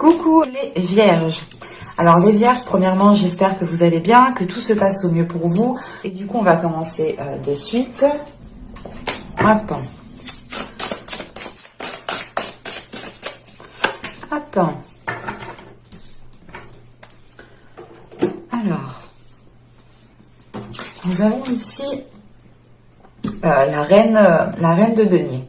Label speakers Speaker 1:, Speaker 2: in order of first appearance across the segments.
Speaker 1: Coucou les vierges. Alors les vierges, premièrement, j'espère que vous allez bien, que tout se passe au mieux pour vous. Et du coup, on va commencer de suite. Hop. Hop. Alors, nous avons ici la reine de denier.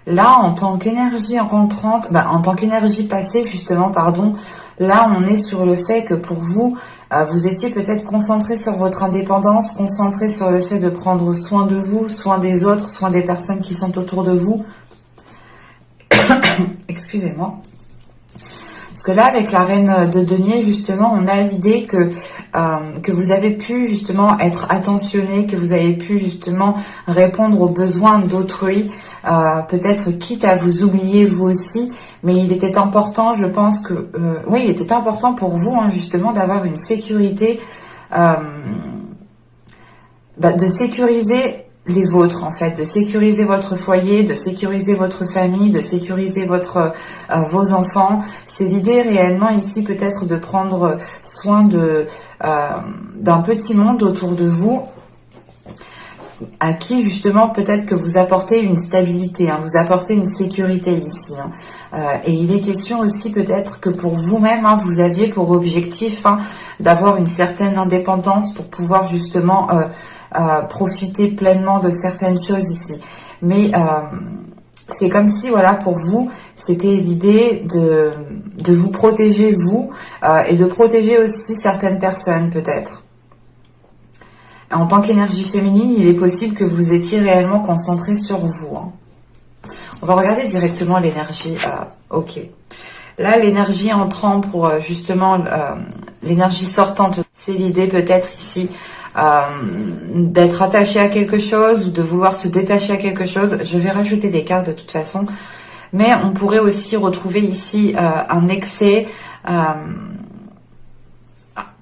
Speaker 1: Là, en tant qu'énergie rentrante, en tant qu'énergie passée, justement, pardon, là, on est sur le fait que pour vous, vous étiez peut-être concentré sur votre indépendance, concentré sur le fait de prendre soin de vous, soin des autres, soin des personnes qui sont autour de vous. Excusez-moi. Parce que là, avec la reine de denier, justement, on a l'idée que vous avez pu, justement, être attentionné, que vous avez pu, justement, répondre aux besoins d'autrui, peut-être quitte à vous oublier vous aussi, mais il était important, je pense que, oui, il était important pour vous, hein, justement, d'avoir une sécurité, de sécuriser les vôtres, en fait, de sécuriser votre foyer, de sécuriser votre famille, de sécuriser vos enfants. C'est l'idée réellement ici peut-être de prendre soin d'un petit monde autour de vous, à qui justement peut-être que vous apportez une stabilité, hein, vous apportez une sécurité ici. Hein. Et il est question aussi peut-être que pour vous-même, hein, vous aviez pour objectif d'avoir une certaine indépendance pour pouvoir justement profiter pleinement de certaines choses ici. Mais c'est comme si, voilà, pour vous, c'était l'idée de vous protéger vous et de protéger aussi certaines personnes peut-être. En tant qu'énergie féminine, il est possible que vous étiez réellement concentré sur vous. Hein. On va regarder directement l'énergie. Ok. Là, l'énergie entrant pour justement l'énergie sortante, c'est l'idée peut-être ici d'être attaché à quelque chose ou de vouloir se détacher à quelque chose. Je vais rajouter des cartes de toute façon. Mais on pourrait aussi retrouver ici un excès.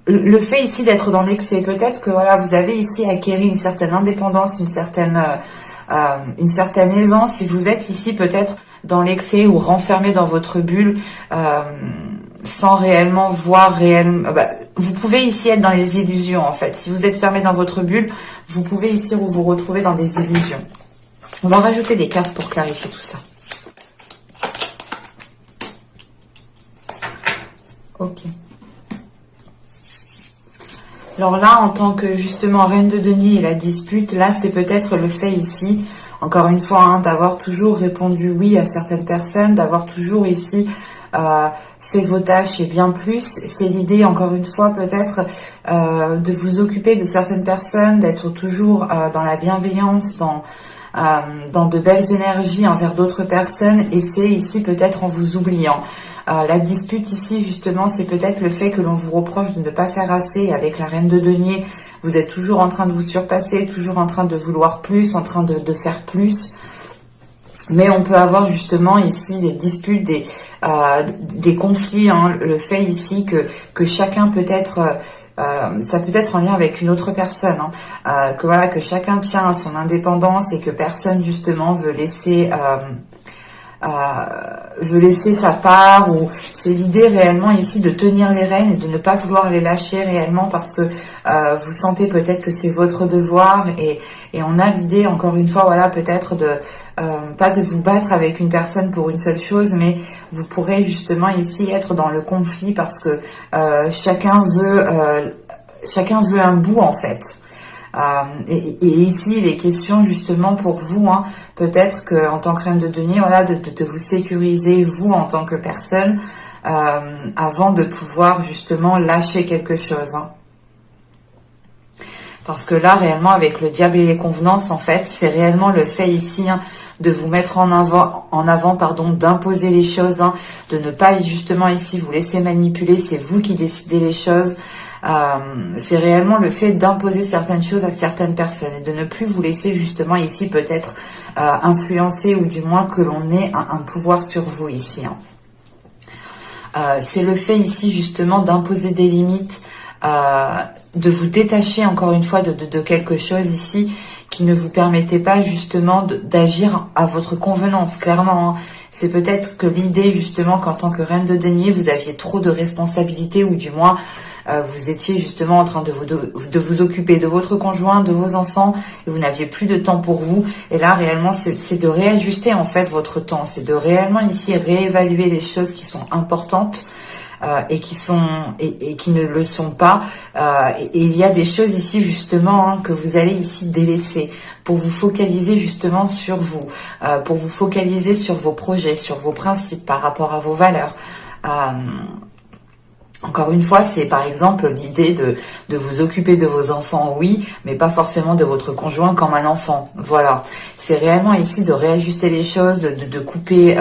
Speaker 1: Le fait ici d'être dans l'excès, peut-être que voilà, vous avez ici acquéri une certaine indépendance, une certaine aisance. Si vous êtes ici peut-être dans l'excès ou renfermé dans votre bulle, sans réellement voir réellement, vous pouvez ici être dans les illusions en fait. Si vous êtes fermé dans votre bulle, vous pouvez ici vous retrouver dans des illusions. On va rajouter des cartes pour clarifier tout ça. Ok. Alors là, en tant que justement reine de denier et la dispute, là c'est peut-être le fait ici, encore une fois, hein, d'avoir toujours répondu oui à certaines personnes, d'avoir toujours ici fait vos tâches et bien plus. C'est l'idée, encore une fois, peut-être de vous occuper de certaines personnes, d'être toujours dans la bienveillance, dans de belles énergies envers d'autres personnes, et c'est ici peut-être en vous oubliant. La dispute ici, justement, c'est peut-être le fait que l'on vous reproche de ne pas faire assez. Et avec la reine de denier, vous êtes toujours en train de vous surpasser, toujours en train de vouloir plus, en train de faire plus. Mais on peut avoir justement ici des disputes, des conflits. Hein, le fait ici que chacun peut être... ça peut être en lien avec une autre personne. Hein, que voilà, que chacun tient à son indépendance et que personne justement veut laisser sa part, ou c'est l'idée réellement ici de tenir les rênes et de ne pas vouloir les lâcher réellement parce que vous sentez peut-être que c'est votre devoir, et on a l'idée, encore une fois, voilà, peut-être de pas de vous battre avec une personne pour une seule chose, mais vous pourrez justement ici être dans le conflit parce que chacun veut un bout en fait. Et ici, il est question justement pour vous, hein, peut-être qu'en tant que reine de denier, voilà, de vous sécuriser, vous, en tant que personne, avant de pouvoir justement lâcher quelque chose. Hein. Parce que là, réellement, avec le diable et les convenances, en fait, c'est réellement le fait ici, hein, de vous mettre en avant, d'imposer les choses, hein, de ne pas justement ici vous laisser manipuler, c'est vous qui décidez les choses. C'est réellement le fait d'imposer certaines choses à certaines personnes et de ne plus vous laisser justement ici peut-être influencer, ou du moins que l'on ait un pouvoir sur vous ici. Hein. C'est le fait ici justement d'imposer des limites, de vous détacher encore une fois de quelque chose ici qui ne vous permettait pas justement d'agir à votre convenance, clairement. Hein. C'est peut-être que l'idée justement qu'en tant que reine de denier, vous aviez trop de responsabilités, ou du moins vous étiez justement en train de vous occuper de votre conjoint, de vos enfants, et vous n'aviez plus de temps pour vous. Et là, réellement, c'est de réajuster en fait votre temps. C'est de réellement ici réévaluer les choses qui sont importantes et qui ne le sont pas. Et il y a des choses ici justement hein, que vous allez ici délaisser pour vous focaliser justement sur vous, pour vous focaliser sur vos projets, sur vos principes par rapport à vos valeurs. Encore une fois, c'est par exemple l'idée de vous occuper de vos enfants, oui, mais pas forcément de votre conjoint comme un enfant. Voilà, c'est réellement ici de réajuster les choses, de couper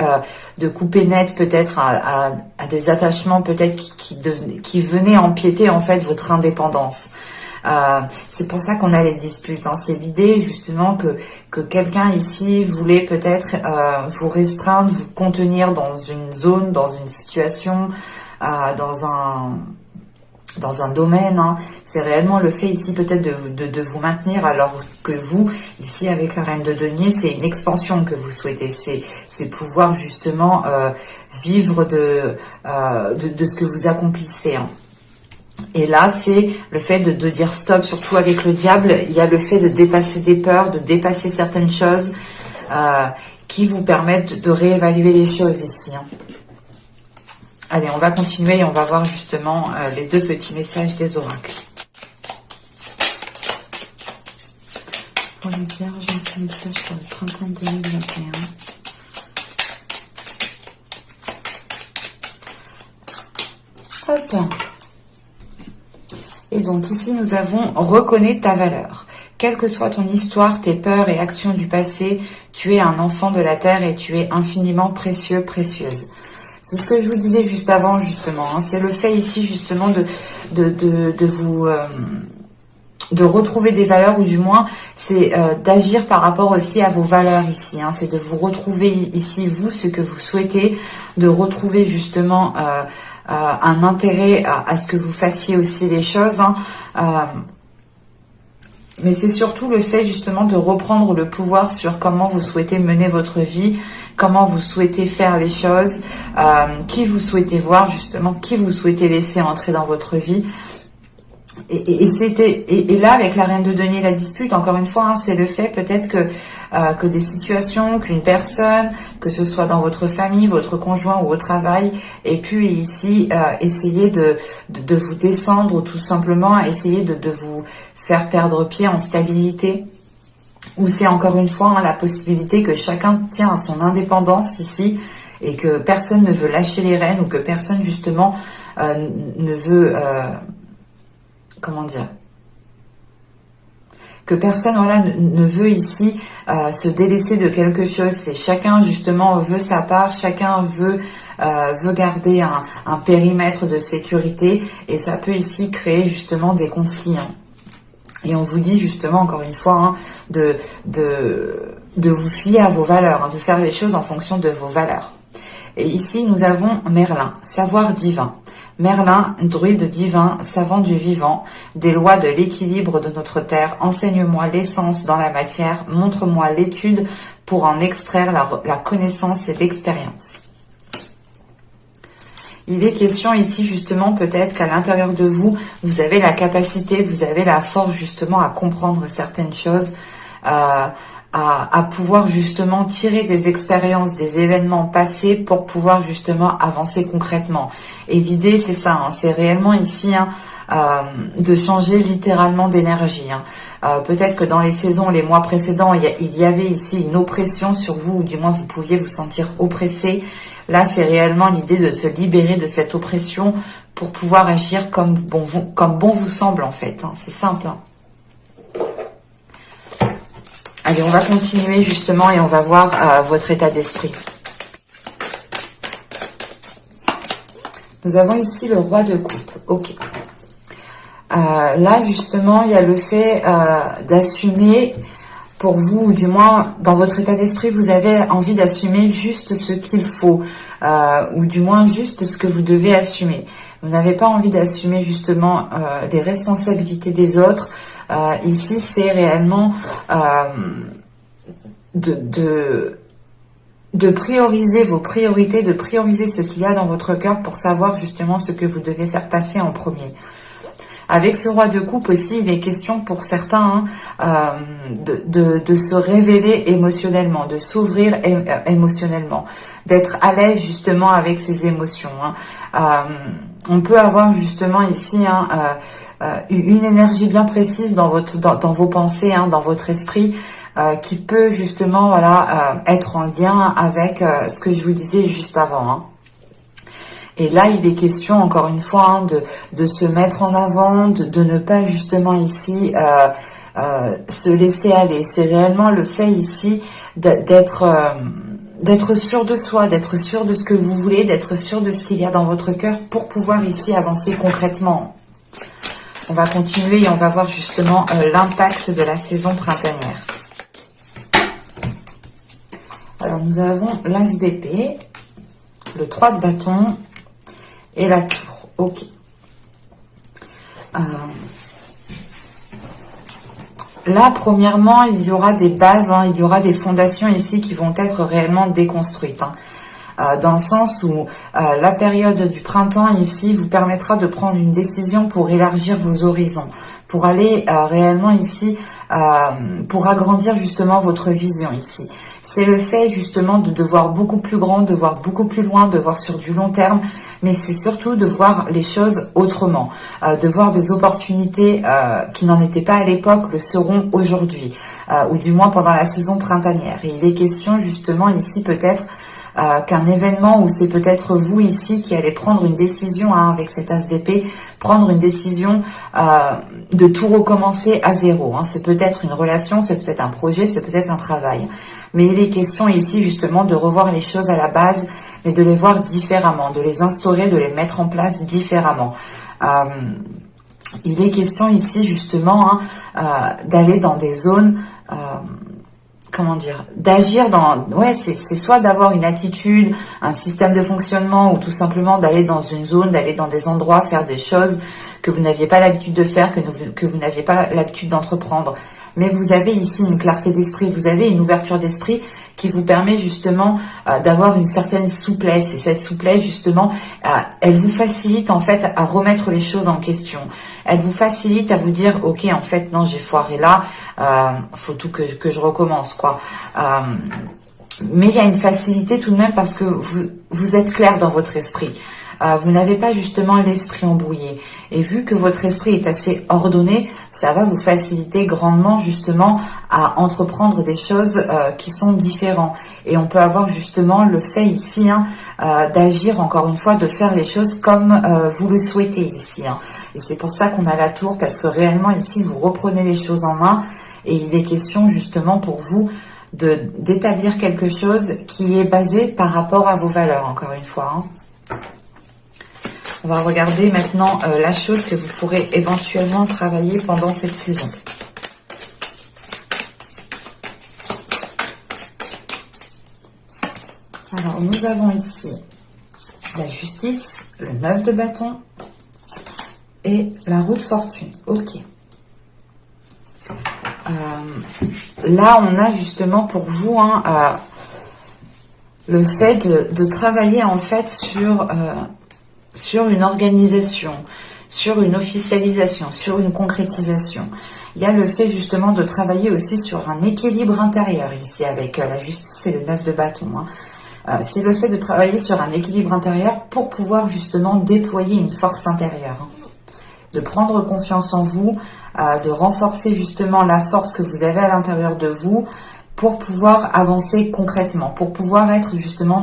Speaker 1: net peut-être à des attachements peut-être qui venaient empiéter en fait votre indépendance. C'est pour ça qu'on a les disputes. Hein. C'est l'idée justement que quelqu'un ici voulait peut-être vous restreindre, vous contenir dans une zone, dans une situation. Dans un domaine, hein. C'est réellement le fait ici peut-être de vous maintenir, alors que vous, ici avec la reine de denier, c'est une expansion que vous souhaitez, c'est pouvoir justement vivre de ce que vous accomplissez. Hein. Et là, c'est le fait de dire stop, surtout avec le diable, il y a le fait de dépasser des peurs, de dépasser certaines choses qui vous permettent de réévaluer les choses ici. Hein. Allez, on va continuer et on va voir justement les deux petits messages des oracles. Pour les vierges, un petit message sur le printemps 2021. Hop. Et donc ici, nous avons « Reconnais ta valeur ». Quelle que soit ton histoire, tes peurs et actions du passé, tu es un enfant de la terre et tu es infiniment précieux, précieuse. C'est ce que je vous disais juste avant, justement. Hein. C'est le fait ici, justement, de retrouver des valeurs, ou du moins, c'est d'agir par rapport aussi à vos valeurs ici. Hein. C'est de vous retrouver ici, vous, ce que vous souhaitez, de retrouver justement un intérêt à ce que vous fassiez aussi les choses. Hein. Mais c'est surtout le fait justement de reprendre le pouvoir sur comment vous souhaitez mener votre vie, comment vous souhaitez faire les choses, qui vous souhaitez voir justement, qui vous souhaitez laisser entrer dans votre vie. Et là, avec la reine de denier, la dispute, encore une fois, hein, c'est le fait peut-être que des situations, qu'une personne, que ce soit dans votre famille, votre conjoint ou au travail, et puis ici, essayer de vous descendre, ou tout simplement essayer de vous faire perdre pied en stabilité, ou c'est encore une fois hein, la possibilité que chacun tient à son indépendance ici, et que personne ne veut lâcher les rênes, ou que personne justement ne veut... comment dire, que personne voilà, ne veut ici se délaisser de quelque chose. C'est chacun justement veut sa part, chacun veut garder un périmètre de sécurité, et ça peut ici créer justement des conflits. Hein. Et on vous dit justement encore une fois hein, de vous fier à vos valeurs, hein, de faire les choses en fonction de vos valeurs. Et ici nous avons Merlin, savoir divin. Merlin, druide divin, savant du vivant, des lois de l'équilibre de notre terre, enseigne-moi l'essence dans la matière, montre-moi l'étude pour en extraire la connaissance et l'expérience. Il est question ici justement peut-être qu'à l'intérieur de vous, vous avez la capacité, vous avez la force justement à comprendre certaines choses, à pouvoir justement tirer des expériences, des événements passés pour pouvoir justement avancer concrètement. Et l'idée c'est ça, hein, c'est réellement ici hein, de changer littéralement d'énergie. Hein. Peut-être que dans les saisons, les mois précédents, il y avait ici une oppression sur vous, ou du moins vous pouviez vous sentir oppressé. Là, c'est réellement l'idée de se libérer de cette oppression pour pouvoir agir comme bon vous semble en fait. Hein. C'est simple. Hein. Allez, on va continuer justement et on va voir votre état d'esprit. Nous avons ici le roi de coupe. Ok. Là, justement, il y a le fait d'assumer pour vous, ou du moins dans votre état d'esprit, vous avez envie d'assumer juste ce qu'il faut, ou du moins juste ce que vous devez assumer. Vous n'avez pas envie d'assumer justement les responsabilités des autres, ici, c'est réellement de prioriser vos priorités, de prioriser ce qu'il y a dans votre cœur pour savoir justement ce que vous devez faire passer en premier. Avec ce roi de coupe aussi, il est question pour certains de se révéler émotionnellement, de s'ouvrir émotionnellement, d'être à l'aise justement avec ses émotions. On peut avoir justement ici une énergie bien précise dans vos pensées, dans votre esprit, qui peut justement être en lien avec ce que je vous disais juste avant. Et là, il est question, encore une fois, de se mettre en avant, de ne pas justement ici se laisser aller. C'est réellement le fait ici d'être sûr de soi, d'être sûr de ce que vous voulez, d'être sûr de ce qu'il y a dans votre cœur pour pouvoir ici avancer concrètement. On va continuer et on va voir justement l'impact de la saison printanière. Alors, nous avons l'As d'épée, le 3 de bâton et la tour. Ok. Là, premièrement, il y aura des bases, il y aura des fondations ici qui vont être réellement déconstruites. Dans le sens où la période du printemps ici vous permettra de prendre une décision pour élargir vos horizons, pour aller réellement ici, pour agrandir justement votre vision ici. C'est le fait justement de voir beaucoup plus grand, de voir beaucoup plus loin, de voir sur du long terme, mais c'est surtout de voir les choses autrement, de voir des opportunités qui n'en étaient pas à l'époque, le seront aujourd'hui, ou du moins pendant la saison printanière. Et il est question justement ici peut-être qu'un événement où c'est peut-être vous ici qui allez prendre une décision avec cet As d'épée, prendre une décision de tout recommencer à zéro. C'est peut-être une relation, c'est peut-être un projet, c'est peut-être un travail. Mais il est question ici justement de revoir les choses à la base, mais de les voir différemment, de les instaurer, de les mettre en place différemment. Il est question ici justement d'aller dans des zones... comment dire, d'agir dans... Ouais, c'est soit d'avoir une attitude, un système de fonctionnement, ou tout simplement d'aller dans une zone, d'aller dans des endroits, faire des choses que vous n'aviez pas l'habitude de faire, que vous n'aviez pas l'habitude d'entreprendre. Mais vous avez ici une clarté d'esprit, vous avez une ouverture d'esprit qui vous permet justement d'avoir une certaine souplesse. Et cette souplesse, justement, elle vous facilite en fait à remettre les choses en question. Elle vous facilite à vous dire, ok, en fait, non, j'ai foiré là, faut tout que je recommence, quoi. Mais il y a une facilité tout de même parce que vous êtes clair dans votre esprit. Vous n'avez pas justement l'esprit embrouillé. Et vu que votre esprit est assez ordonné, ça va vous faciliter grandement justement à entreprendre des choses qui sont différentes. Et on peut avoir justement le fait ici d'agir, encore une fois, de faire les choses comme vous le souhaitez ici. Et c'est pour ça qu'on a la tour, parce que réellement ici, vous reprenez les choses en main. Et il est question justement pour vous d'établir quelque chose qui est basé par rapport à vos valeurs, encore une fois. On va regarder maintenant la chose que vous pourrez éventuellement travailler pendant cette saison. Alors, nous avons ici la justice, le 9 de bâton et la roue de fortune. Ok. Là, on a justement pour vous le fait de travailler en fait sur une organisation, sur une officialisation, sur une concrétisation. Il y a le fait justement de travailler aussi sur un équilibre intérieur ici avec la justice et le 9 de bâton. C'est le fait de travailler sur un équilibre intérieur pour pouvoir justement déployer une force intérieure. De prendre confiance en vous, de renforcer justement la force que vous avez à l'intérieur de vous pour pouvoir avancer concrètement, pour pouvoir être justement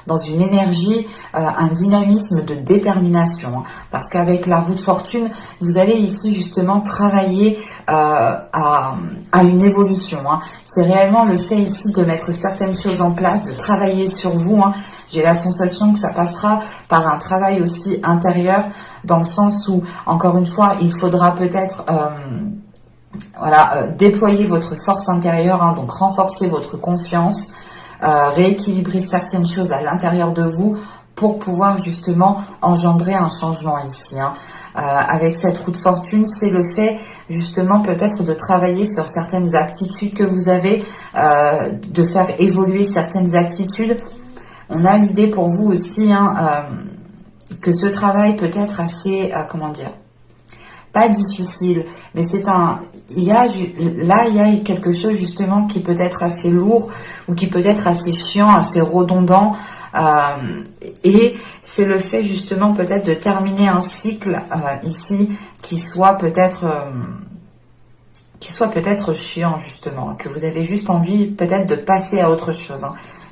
Speaker 1: dans une énergie, un dynamisme de détermination. Parce qu'avec la roue de fortune, vous allez ici justement travailler à une évolution. C'est réellement le fait ici de mettre certaines choses en place, de travailler sur vous. J'ai la sensation que ça passera par un travail aussi intérieur, dans le sens où, encore une fois, il faudra peut-être... déployer votre force intérieure, donc renforcer votre confiance, rééquilibrer certaines choses à l'intérieur de vous pour pouvoir justement engendrer un changement ici. Avec cette roue de fortune, c'est le fait justement peut-être de travailler sur certaines aptitudes que vous avez, de faire évoluer certaines aptitudes. On a l'idée pour vous aussi que ce travail peut être assez, comment dire, pas difficile, mais c'est il y a quelque chose justement qui peut être assez lourd ou qui peut être assez chiant, assez redondant. Et c'est le fait justement peut-être de terminer un cycle ici qui soit peut-être chiant justement, que vous avez juste envie peut-être de passer à autre chose.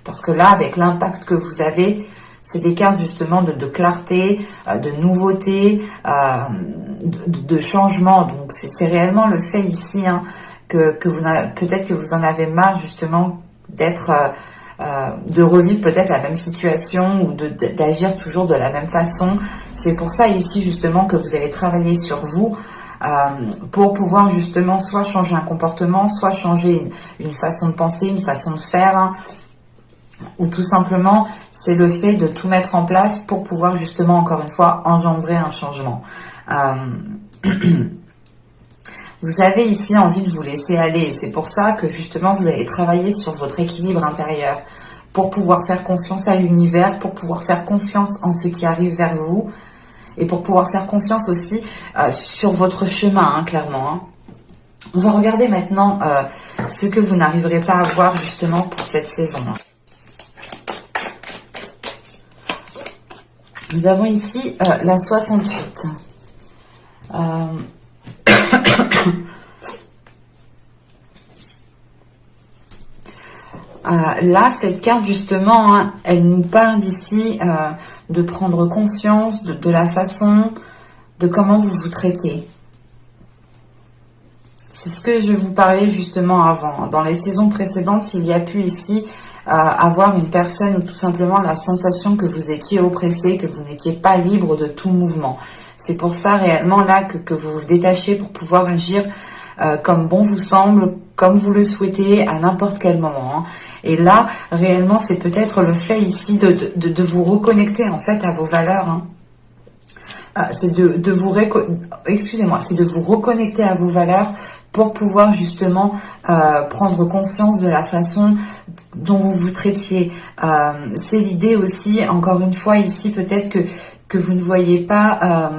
Speaker 1: Parce que là, avec l'impact que vous avez, c'est des cartes justement de clarté, de nouveauté, de changement. Donc c'est réellement le fait ici que peut-être que vous en avez marre justement de revivre peut-être la même situation ou d'agir toujours de la même façon. C'est pour ça ici justement que vous allez travailler sur vous pour pouvoir justement soit changer un comportement, soit changer une façon de penser, une façon de faire, ou tout simplement c'est le fait de tout mettre en place pour pouvoir justement encore une fois engendrer un changement. Vous avez ici envie de vous laisser aller et c'est pour ça que justement vous allez travailler sur votre équilibre intérieur pour pouvoir faire confiance à l'univers, pour pouvoir faire confiance en ce qui arrive vers vous et pour pouvoir faire confiance aussi sur votre chemin, clairement. On va regarder maintenant ce que vous n'arriverez pas à voir justement pour cette saison. Nous avons ici la 68. Là, cette carte, justement, elle nous parle d'ici de prendre conscience de la façon de comment vous vous traitez. C'est ce que je vous parlais justement avant. Dans les saisons précédentes, il y a pu ici avoir une personne ou tout simplement la sensation que vous étiez oppressé, que vous n'étiez pas libre de tout mouvement. C'est pour ça réellement là que vous vous détachez pour pouvoir agir comme bon vous semble, comme vous le souhaitez, à n'importe quel moment. Et là, réellement, c'est peut-être le fait ici de vous reconnecter en fait à vos valeurs. C'est de vous reconnecter à vos valeurs pour pouvoir justement prendre conscience de la façon dont vous vous traitiez. C'est l'idée aussi, encore une fois, ici, peut-être que vous ne voyez pas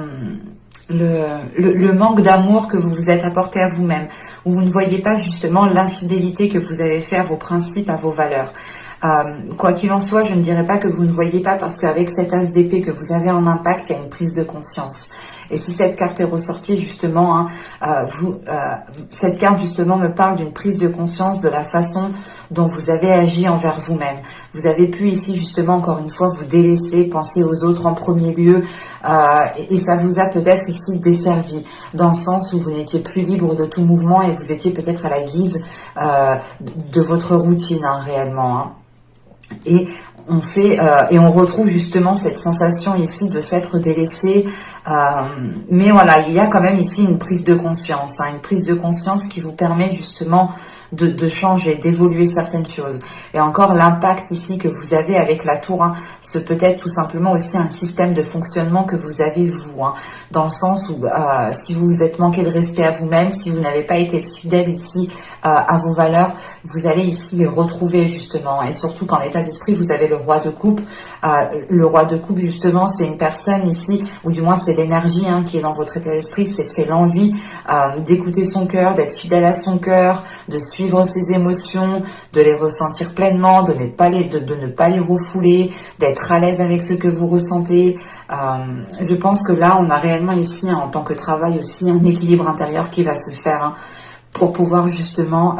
Speaker 1: le manque d'amour que vous vous êtes apporté à vous-même, ou vous ne voyez pas justement l'infidélité que vous avez fait à vos principes, à vos valeurs. Quoi qu'il en soit, je ne dirais pas que vous ne voyez pas, parce qu'avec cet as d'épée que vous avez en impact, il y a une prise de conscience. Et si cette carte est ressortie justement, cette carte justement me parle d'une prise de conscience de la façon dont vous avez agi envers vous-même. Vous avez pu ici justement encore une fois vous délaisser, penser aux autres en premier lieu, et ça vous a peut-être ici desservi, dans le sens où vous n'étiez plus libre de tout mouvement et vous étiez peut-être à la guise de votre routine réellement. Et on retrouve justement cette sensation ici de s'être délaissé, mais voilà, il y a quand même ici une prise de conscience, une prise de conscience qui vous permet justement de changer, d'évoluer certaines choses. Et encore l'impact ici que vous avez avec la tour, ce peut être tout simplement aussi un système de fonctionnement que vous avez vous, dans le sens où si vous vous êtes manqué de respect à vous-même, si vous n'avez pas été fidèle ici à vos valeurs, vous allez ici les retrouver justement. Et surtout qu'en état d'esprit, vous avez le roi de coupe. Le roi de coupe justement, c'est une personne ici, ou du moins c'est l'énergie qui est dans votre état d'esprit, c'est l'envie d'écouter son cœur, d'être fidèle à son cœur, de suivre ses émotions, de les ressentir pleinement, de ne pas les refouler, d'être à l'aise avec ce que vous ressentez. Je pense que là, on a réellement ici, en tant que travail aussi, un équilibre intérieur qui va se faire pour pouvoir justement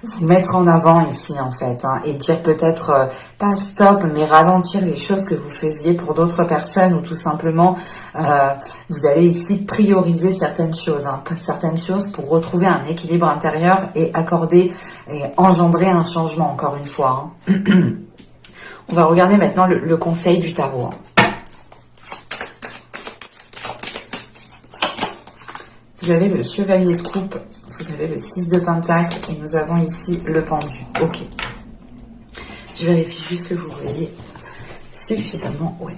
Speaker 1: vous mettre en avant ici en fait, et dire peut-être pas stop, mais ralentir les choses que vous faisiez pour d'autres personnes, ou tout simplement vous allez ici prioriser certaines choses pour retrouver un équilibre intérieur et accorder et engendrer un changement encore une fois. On va regarder maintenant le conseil du tarot. Vous avez le chevalier de coupe, vous avez le 6 de pentacle et nous avons ici le pendu. Ok. Je vérifie juste que vous voyez Suffisamment, ouais.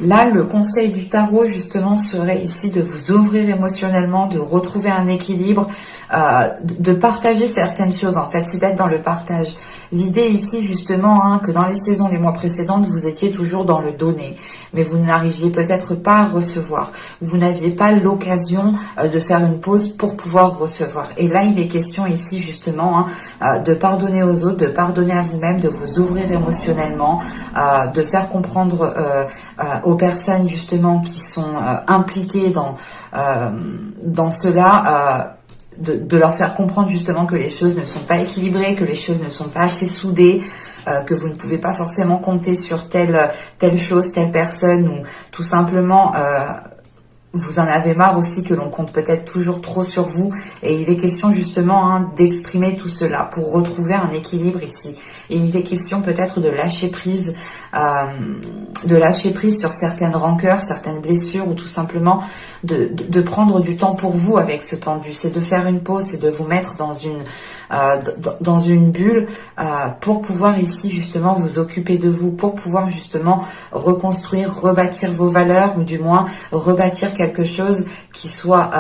Speaker 1: Là, le conseil du tarot, justement, serait ici de vous ouvrir émotionnellement, de retrouver un équilibre, de partager certaines choses, en fait. C'est d'être dans le partage. L'idée ici, justement, hein, que dans les saisons, les mois précédentes, vous étiez toujours dans le donner, mais vous n'arriviez peut-être pas à recevoir. Vous n'aviez pas l'occasion de faire une pause pour pouvoir recevoir. Et là, il est question ici, justement, hein, de pardonner aux autres, de pardonner à vous-même, de vous ouvrir émotionnellement, de faire comprendre aux personnes, justement, qui sont impliquées dans cela, de leur faire comprendre justement que les choses ne sont pas équilibrées, que les choses ne sont pas assez soudées, que vous ne pouvez pas forcément compter sur telle chose, telle personne, ou tout simplement vous en avez marre aussi que l'on compte peut-être toujours trop sur vous. Et il est question justement hein, d'exprimer tout cela pour retrouver un équilibre ici. Et il est question peut-être de lâcher prise sur certaines rancœurs, certaines blessures, ou tout simplement de prendre du temps pour vous avec ce pendu. C'est de faire une pause, c'est de vous mettre dans une bulle pour pouvoir ici justement vous occuper de vous, pour pouvoir justement reconstruire, rebâtir vos valeurs, ou du moins rebâtir quelque chose qui soit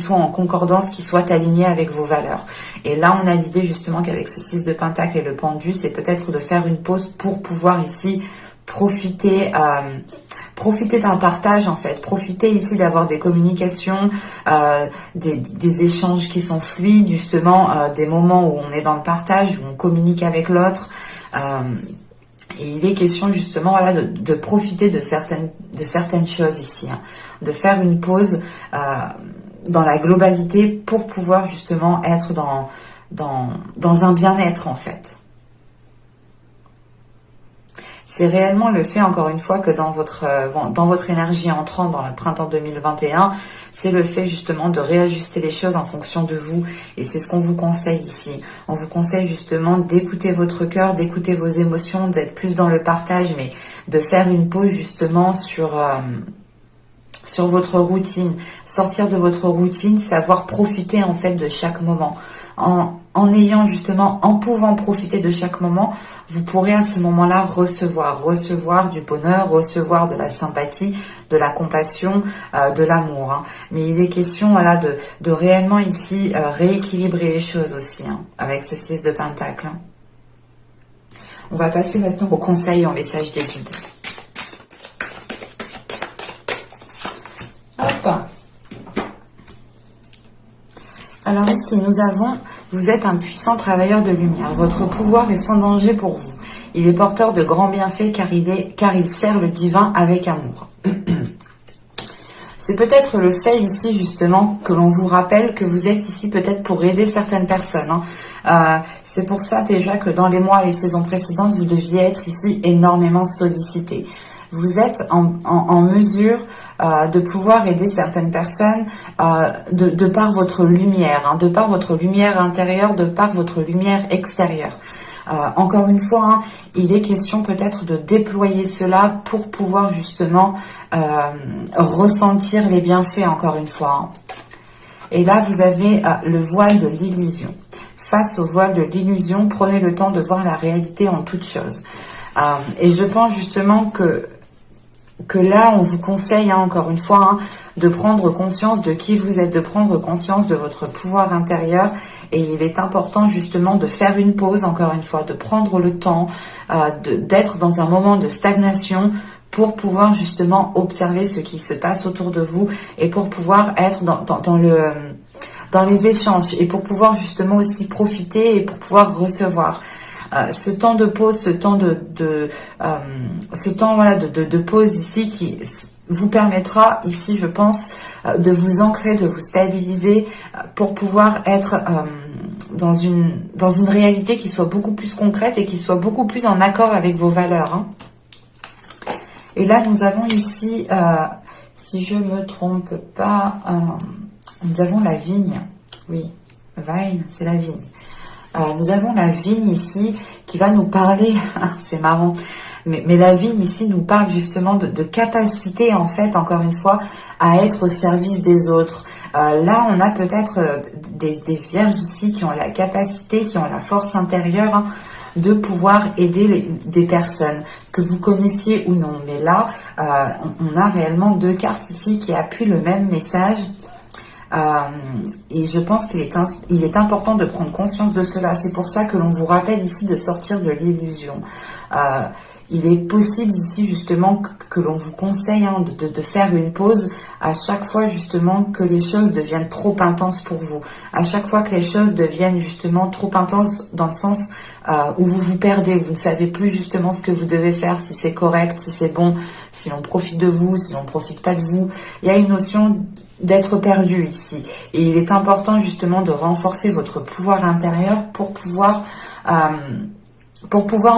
Speaker 1: en concordance, qui soit aligné avec vos valeurs. Et là, on a l'idée justement qu'avec ce 6 de Pentacle et le pendu, c'est peut-être de faire une pause pour pouvoir ici profiter d'un partage en fait, profiter ici d'avoir des communications, des échanges qui sont fluides, justement, des moments où on est dans le partage, où on communique avec l'autre. Et il est question justement voilà, de profiter de certaines choses ici, hein, de faire une pause dans la globalité pour pouvoir justement être dans un bien-être en fait. C'est réellement le fait, encore une fois, que dans votre énergie entrant dans le printemps 2021, c'est le fait justement de réajuster les choses en fonction de vous. Et c'est ce qu'on vous conseille ici. On vous conseille justement d'écouter votre cœur, d'écouter vos émotions, d'être plus dans le partage, mais de faire une pause justement sur votre routine. Sortir de votre routine, savoir profiter en fait de chaque moment. En pouvant profiter de chaque moment, vous pourrez à ce moment-là recevoir du bonheur, recevoir de la sympathie, de la compassion, de l'amour. Hein. Mais il est question voilà, de réellement ici rééquilibrer les choses aussi, hein, avec ce 6 de Pentacle. Hein. On va passer maintenant au conseil et au message des guides. Hop. Alors ici, nous avons... Vous êtes un puissant travailleur de lumière. Votre pouvoir est sans danger pour vous. Il est porteur de grands bienfaits car il sert le divin avec amour. C'est peut-être le fait ici justement que l'on vous rappelle que vous êtes ici peut-être pour aider certaines personnes. Hein. C'est pour ça déjà que dans les mois et les saisons précédentes, vous deviez être ici énormément sollicité. Vous êtes en mesure de pouvoir aider certaines personnes de par votre lumière, hein, de par votre lumière intérieure, de par votre lumière extérieure. Encore une fois, hein, il est question peut-être de déployer cela pour pouvoir justement ressentir les bienfaits, encore une fois. Hein. Et là, vous avez le voile de l'illusion. Face au voile de l'illusion, prenez le temps de voir la réalité en toute chose. Et je pense justement que là, on vous conseille, hein, encore une fois, hein, de prendre conscience de qui vous êtes, de prendre conscience de votre pouvoir intérieur. Et il est important justement de faire une pause, encore une fois, de prendre le temps, d'être dans un moment de stagnation pour pouvoir justement observer ce qui se passe autour de vous et pour pouvoir être dans les échanges et pour pouvoir justement aussi profiter et pour pouvoir recevoir. Ce temps de pause, ce temps voilà, de pause ici qui vous permettra ici, je pense, de vous ancrer, de vous stabiliser pour pouvoir être dans une réalité qui soit beaucoup plus concrète et qui soit beaucoup plus en accord avec vos valeurs. Hein. Et là, nous avons ici, si je me trompe pas, nous avons la vigne. Oui, vine, c'est la vigne. Nous avons la vigne ici qui va nous parler, c'est marrant, mais la vigne ici nous parle justement de capacité en fait, encore une fois, à être au service des autres. Là, on a peut-être des vierges ici qui ont la capacité, qui ont la force intérieure de pouvoir aider des personnes, que vous connaissiez ou non. Mais là, on a réellement 2 cartes ici qui appuient le même message. Et je pense qu'il est important de prendre conscience de cela. C'est pour ça que l'on vous rappelle ici de sortir de l'illusion. Il est possible ici justement que l'on vous conseille de faire une pause à chaque fois justement que les choses deviennent trop intenses pour vous. À chaque fois que les choses deviennent justement trop intenses dans le sens où vous vous perdez, où vous ne savez plus justement ce que vous devez faire, si c'est correct, si c'est bon, si l'on profite de vous, si l'on ne profite pas de vous. Il y a une notion d'être perdu ici. Et il est important justement de renforcer votre pouvoir intérieur pour pouvoir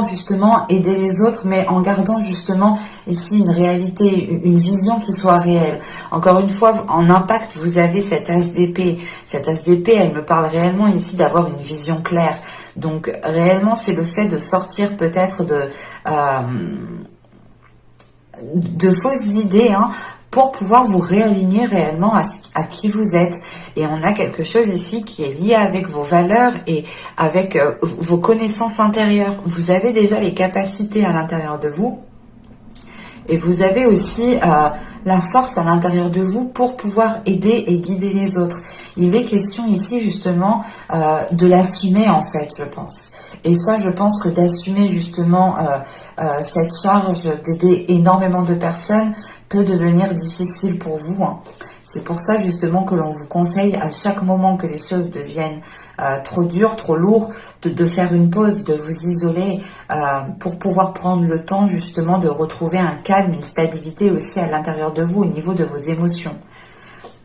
Speaker 1: justement aider les autres, mais en gardant justement ici une réalité, une vision qui soit réelle. Encore une fois, en impact, vous avez cette as d'épée. Cette as d'épée, elle me parle réellement ici d'avoir une vision claire. Donc réellement, c'est le fait de sortir peut-être de fausses idées, pour pouvoir vous réaligner réellement à qui vous êtes. Et on a quelque chose ici qui est lié avec vos valeurs et avec vos connaissances intérieures. Vous avez déjà les capacités à l'intérieur de vous et vous avez aussi la force à l'intérieur de vous pour pouvoir aider et guider les autres. Il est question ici justement de l'assumer en fait, je pense. Et ça, je pense que d'assumer justement cette charge d'aider énormément de personnes peut devenir difficile pour vous. C'est pour ça justement que l'on vous conseille à chaque moment que les choses deviennent trop dures, trop lourdes, de faire une pause, de vous isoler pour pouvoir prendre le temps justement de retrouver un calme, une stabilité aussi à l'intérieur de vous au niveau de vos émotions.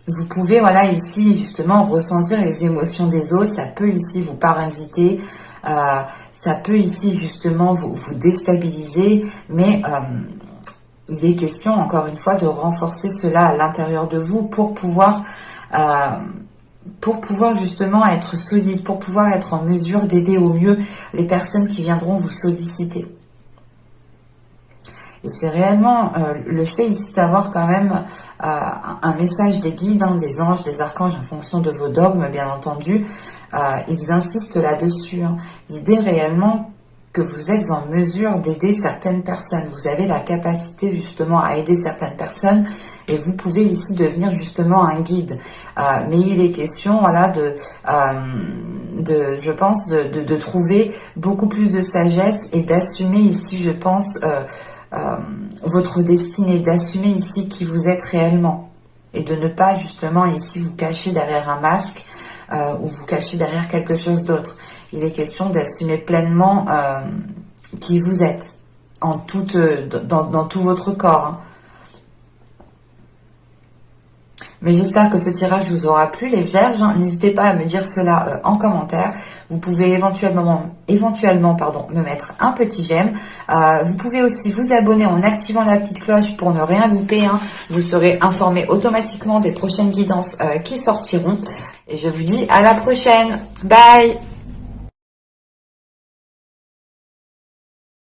Speaker 1: Vous pouvez, voilà, ici justement ressentir les émotions des autres, ça peut ici vous parasiter, ça peut ici justement vous déstabiliser, mais il est question, encore une fois, de renforcer cela à l'intérieur de vous pour pouvoir justement être solide, pour pouvoir être en mesure d'aider au mieux les personnes qui viendront vous solliciter. Et c'est réellement le fait ici d'avoir quand même un message des guides, des anges, des archanges, en fonction de vos dogmes, bien entendu. Ils insistent là-dessus. L'idée réellement que vous êtes en mesure d'aider certaines personnes. Vous avez la capacité justement à aider certaines personnes et vous pouvez ici devenir justement un guide. Mais il est question, voilà, je pense, de trouver beaucoup plus de sagesse et d'assumer ici, je pense, votre destinée, d'assumer ici qui vous êtes réellement et de ne pas justement ici vous cacher derrière un masque ou vous cacher derrière quelque chose d'autre. Il est question d'assumer pleinement qui vous êtes dans tout votre corps. Mais j'espère que ce tirage vous aura plu, les vierges. N'hésitez pas à me dire cela en commentaire. Vous pouvez éventuellement me mettre un petit j'aime. Vous pouvez aussi vous abonner en activant la petite cloche pour ne rien louper. Vous serez informé automatiquement des prochaines guidances qui sortiront. Et je vous dis à la prochaine. Bye!